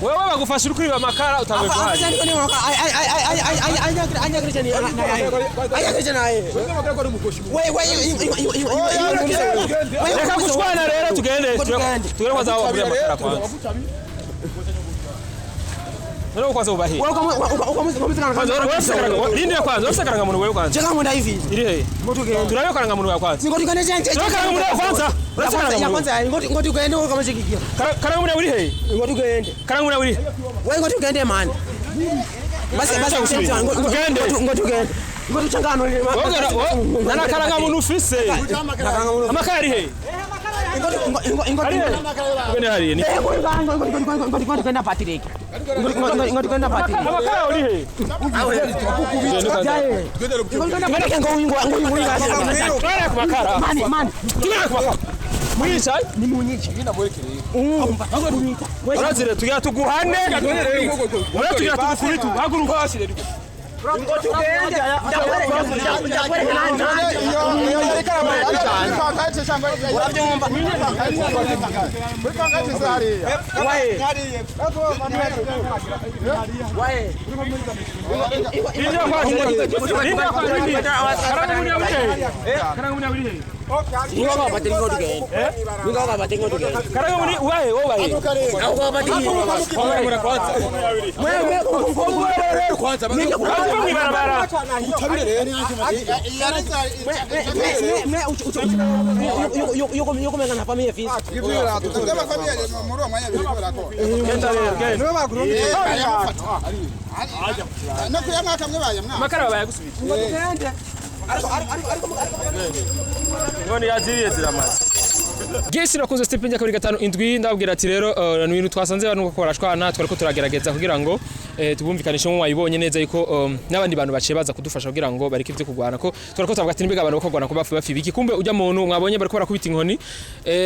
Wewe wakufasha kuri amakara utangwe Ndio kwanza ubahi. Ndio kwanza usakaranga muntu wewe kwanza. Cheka munda hivi. Iri. Tunayo karanga muntu kwanza. Ngoti kane chanje. Karanga muntu kwanza. Ya kwanza ngoti kaende uko kama chikikia. Karanga muntu uri he? Ngoti kaende. Karanga muntu uri. Wewe ngoti kaende man. Basi ngoti kaende. ngo ducangano nana karanga muntu ufise amakara ari he ngo ngene hari ni ngo kwenda Patrick ngo kwenda Patrick amakara uri he mwicaye ni munyici urazire tugira tuguhane ura tugira tugukuritu haguruka hashire ngo tugende mwibarabara yuko menga na familia Ufise makara baba yagusubira ngone yaziriye ziramaze Gesi nakunze step njya kuri 5 ndabwira ati rero ni ibintu twasanze abantu ko korashwana twariko turagerageza kugira ngo tubumvikanishe mu wayibonye neza yuko n'abandi bantu baciye baza kudufasha kugira ngo bareke ivyo kugwana ko twariko twavuga ati nimbega abantu bakogwana ko bafi biki kumbe ujya muntu mwabonye bariko barakubita inkoni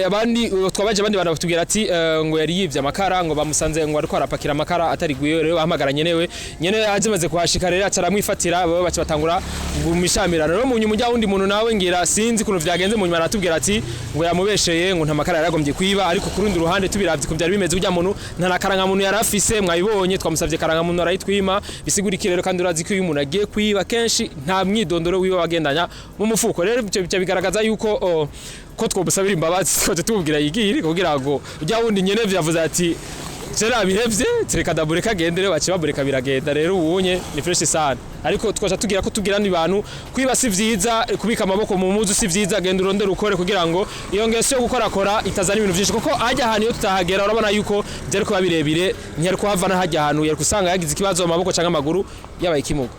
abandi twabaje abandi bantu batubwira ati ngo yari yivye amakara ngo bamusanze ngo ariko arapakira amakara atari guyo rero bahamagara nyenewe nyene azimaze kuhashika rero acaramwifatira babo bace batangura gumishamirana rero mu nyuma wundi muntu nawe ngira sinzi kuno vyagenze mu nyuma aratubwira ati ngo yamubesheye ngo nta makara yaragombye kwiba ariko kurundi ruhande tubiravye ko byari bimeze ujya muntu nta nakaranga muntu yarafise mwayibonye twamusavye karanga muntu arayitwima bisigurikire rero kandi urazi ko uyu muntu agiye kwiba kenshi nta mwidondoro wiwe wagendanya mu mufuko rero byo bigaragaza yuko ko twobusabira imbabazi twaje tubwira yigiri kugira ngo ujya wundi nyene vyavuze ati Jera bihevye tereka dabure kagendere bace babureka biragenda rero ubunye ni fresh sana ariko twaje tugira ko tugira ni bantu kwiba si vyiza kubika amaboko mu muzu si vyiza genda urondera ukore kugira ngo iyo ngeso yo gukora itazana ibintu vyinshi kuko ajya hano iyo tutahagera urabona yuko byari kuba birebire ntiyari kuhavana hajya hano yari kusanga yagize ikibazo mu maboko cyangwa amaguru yabaye ikimugo